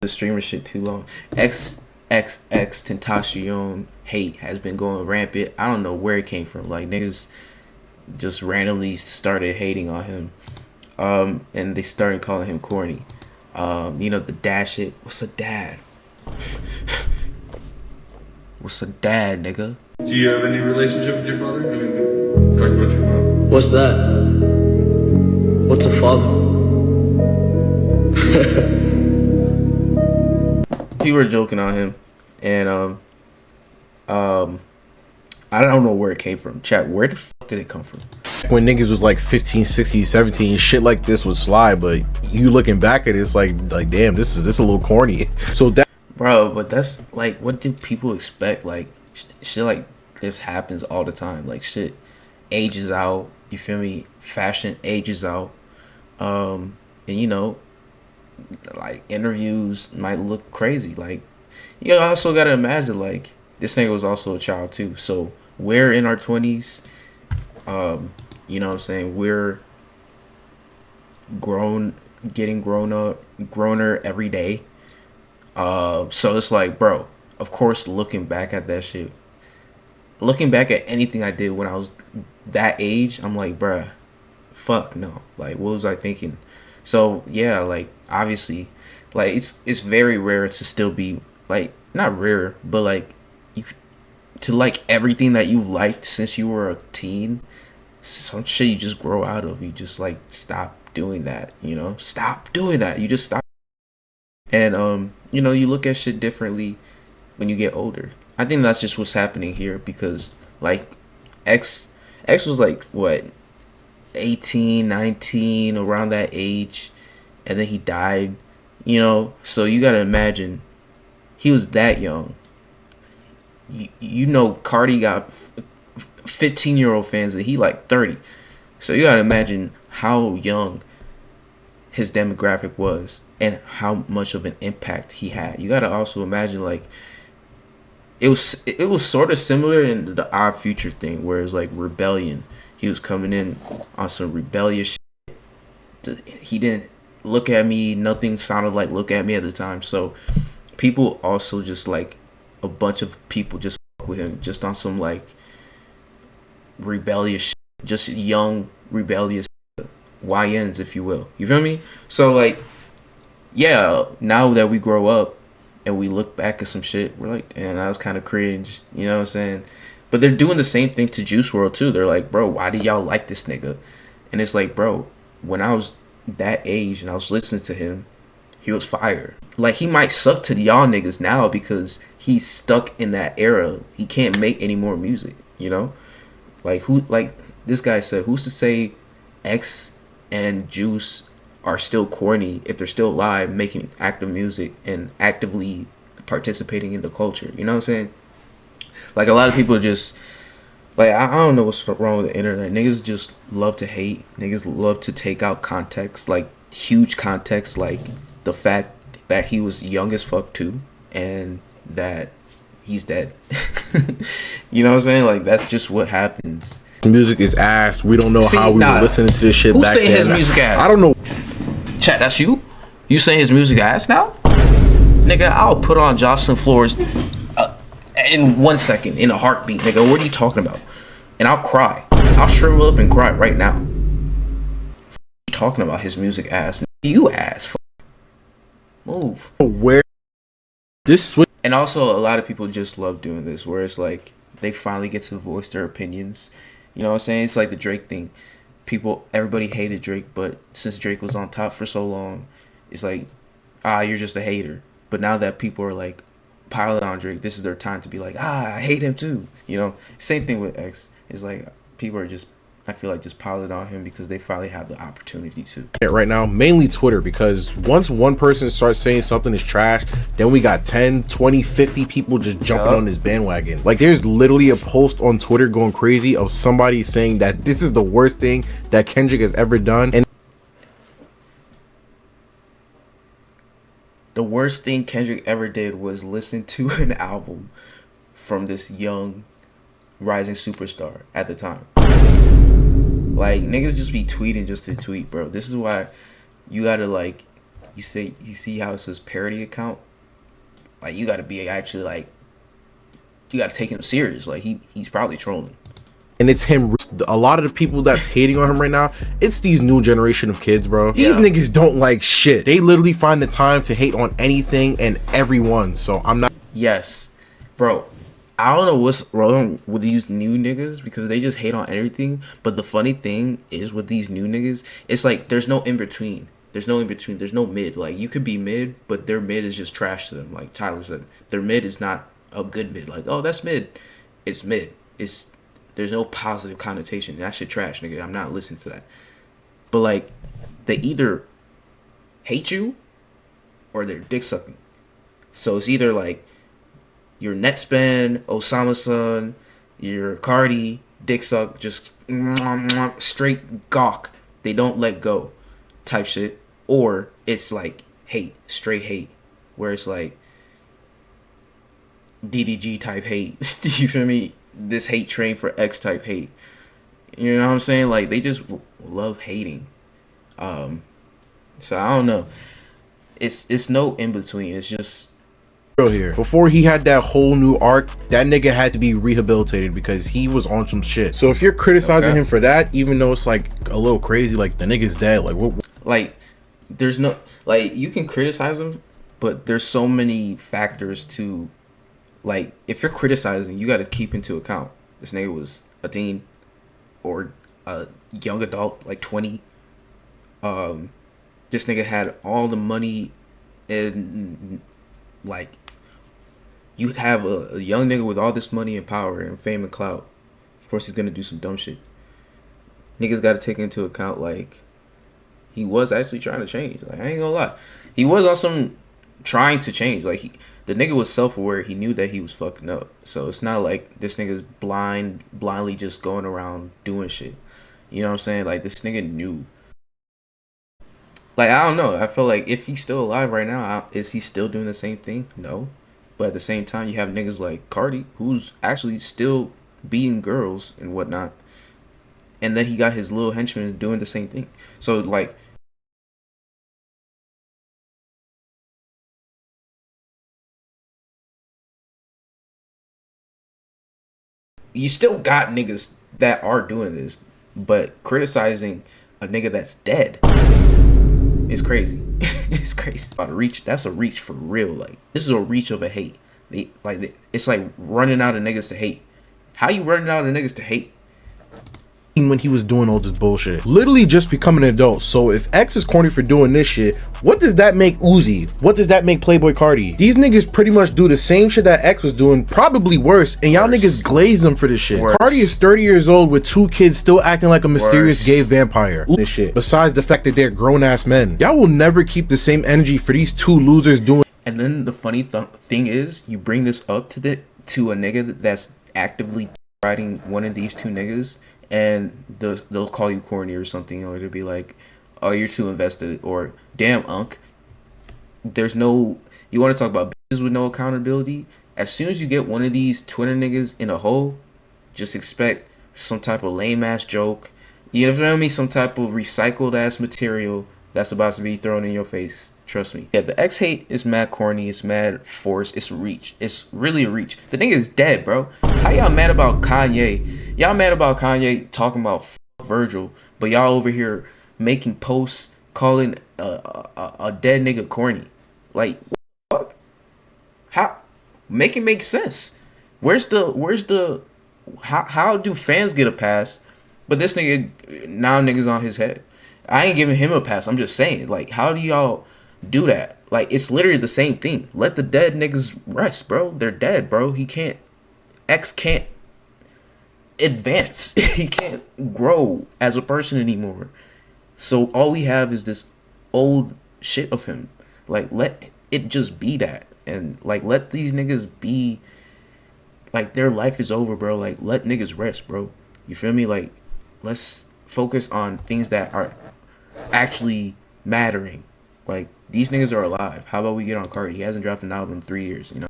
the streamer shit too long. xxxtentacion hate has been going rampant. I don't know where it came from. Like niggas just randomly started hating on him. And they started calling him corny. The dad shit. What's a dad? What's a dad, nigga? Do you have any relationship with your father? I mean, talk about your mom. What's that? What's a father? People were joking on him, and I don't know where it came from. Chat, where the fuck did it come from? When niggas was like 15, 16, 17, shit like this would slide, but you looking back at it, it's like damn, this is a little corny. So that, bro, but that's like, what do people expect? Like shit like this happens all the time. Like shit ages out. You feel me? Fashion ages out. And like interviews might look crazy. Like you also gotta imagine like this nigga was also a child too. So we're in our 20s. You know what I'm saying? We're getting growner every day. So it's like, bro, of course, looking back at that shit, looking back at anything I did when I was that age, I'm like, bruh, fuck no. Like, what was I thinking? So yeah, like obviously, like it's very rare to still be like, not rare, but like to like everything that you liked since you were a teen. Some shit you just grow out of. You just like stop doing that. Stop doing that. You just stop. And you look at shit differently when you get older. I think that's just what's happening here, because like X was like what, 18, 19, around that age, and then he died. So you gotta imagine he was that young. Cardi got 15-year-old fans and he like 30. So you gotta imagine how young his demographic was and how much of an impact he had. You gotta also imagine like it was sort of similar in the Odd Future thing, where it's like rebellion. He was coming in on some rebellious shit. He didn't look at me. Nothing sounded like look at me at the time. So people also just like a bunch of people just fuck with him just on some like rebellious shit. Just young rebellious YNs, if you will. You feel me? So like, yeah, now that we grow up and we look back at some shit, we're like, damn, that was kind of cringe. You know what I'm saying? But they're doing the same thing to Juice WRLD too. They're like, bro, why do y'all like this nigga? And it's like, bro, when I was that age and I was listening to him, he was fire. Like, he might suck to y'all niggas now because he's stuck in that era. He can't make any more music, Like, this guy said, who's to say X and Juice are still corny if they're still alive, making active music and actively participating in the culture? You know what I'm saying? Like, a lot of people just, like, I don't know what's wrong with the internet. Niggas just love to hate. Niggas love to take out context, like, huge context, like the fact that he was young as fuck too, and that he's dead. You know what I'm saying? Like, that's just what happens. music is ass. We don't know how we were listening to this shit back then. Who's saying his music ass? I don't know. Chat, that's you? You saying his music ass now? Nigga, I'll put on Jocelyn Flores in 1 second, in a heartbeat, nigga. What are you talking about? And I'll cry. I'll shrivel up and cry right now. Talking about his music ass. You ass. Move. Where this switch. And also, a lot of people just love doing this, where it's like they finally get to voice their opinions. You know what I'm saying? It's like the Drake thing. Everybody hated Drake, but since Drake was on top for so long, it's like, you're just a hater. But now that people are like piling on Drake, this is their time to be like, I hate him too. Same thing with X. It's like people are just, I feel like, just piling on him because they finally have the opportunity to. Right now, mainly Twitter, because once one person starts saying something is trash, then we got 10, 20, 50 people just jumping on this bandwagon. Like, there's literally a post on Twitter going crazy of somebody saying that this is the worst thing that Kendrick has ever done. And the worst thing Kendrick ever did was listen to an album from this young rising superstar at the time. Like, niggas just be tweeting just to tweet, bro. This is why you gotta you see how it says parody account? Like you gotta be actually like you gotta take him serious. Like he's probably trolling. And it's him. A lot of the people that's hating on him right now, it's these new generation of kids, bro. These niggas don't like shit. They literally find the time to hate on anything and everyone. So I'm not. Yes, bro. I don't know what's wrong with these new niggas because they just hate on everything. But the funny thing is with these new niggas, it's like there's no in between. There's no in between. There's no mid. Like you could be mid, but their mid is just trash to them. Like Tyler said, their mid is not a good mid. Like, oh, that's mid. It's mid. There's no positive connotation. That shit trash, nigga. I'm not listening to that. But like, they either hate you or they're dick sucking. So it's either like your Netspend, Osama Sun, your Cardi, dick suck, just straight gawk. They don't let go type shit. Or it's like hate, straight hate, where it's like DDG type hate. You feel me? This hate train for X type hate. You know what I'm saying? Like they just love hating. So I don't know. It's no in between. It's just Here. Before he had that whole new arc, that nigga had to be rehabilitated because he was on some shit. So if you're criticizing him for that, even though it's like a little crazy, like the nigga's dead, like what? Like there's no like you can criticize him, but there's so many factors to like if you're criticizing, you got to keep into account this nigga was a teen or a young adult, like 20. This nigga had all the money and like you have a young nigga with all this money and power and fame and clout. Of course he's gonna do some dumb shit. Niggas got to take into account like he was actually trying to change. Like I ain't gonna lie, he was on some trying to change. Like the nigga was self-aware. He knew that he was fucking up. So it's not like this nigga's blindly just going around doing shit. You know what I'm saying? Like this nigga knew. Like I don't know. I feel like if he's still alive right now, is he still doing the same thing? No. But at the same time, you have niggas like Cardi, who's actually still beating girls and whatnot. And then he got his little henchmen doing the same thing. So like you still got niggas that are doing this, but criticizing a nigga that's dead is crazy. It's crazy. About a reach, that's a reach for real. Like this is a reach of a hate. It's like running out of niggas to hate. How you running out of niggas to hate? When he was doing all this bullshit, literally just becoming an adult. So if X is corny for doing this shit, what does that make Uzi? What does that make Playboy Cardi? These niggas pretty much do the same shit that X was doing, probably worse, and y'all niggas glaze them for this shit. Cardi is 30 years old with 2 kids still acting like a mysterious gay vampire. This shit. Besides the fact that they're grown-ass men. Y'all will never keep the same energy for these 2 losers doing. And then the funny thing is, you bring this up to a nigga that's actively riding one of these 2 niggas, and they'll call you corny or something, or they'll be like, oh, you're too invested, or damn, unk. There's no, you want to talk about bitches with no accountability? As soon as you get one of these Twitter niggas in a hole, just expect some type of lame ass joke, you know what I mean? Some type of recycled ass material that's about to be thrown in your face. Trust me. Yeah, the X hate is mad corny. It's mad forced. It's reach. It's really a reach. The nigga is dead, bro. How y'all mad about Kanye? Y'all mad about Kanye talking about Virgil, but y'all over here making posts calling a dead nigga corny. Like, what the fuck? How? Make it make sense. Where's the how do fans get a pass, but this nigga now niggas on his head? I ain't giving him a pass. I'm just saying, like, how do y'all do that? Like, it's literally the same thing. Let the dead niggas rest, bro. They're dead, bro. X can't advance. He can't grow as a person anymore. So all we have is this old shit of him. Like, let it just be that. And, like, let these niggas be, like, their life is over, bro. Like, let niggas rest, bro. You feel me? Like, let's focus on things that are actually mattering. Like, these niggas are alive. How about we get on Cardi? He hasn't dropped an album in 3 years, you know?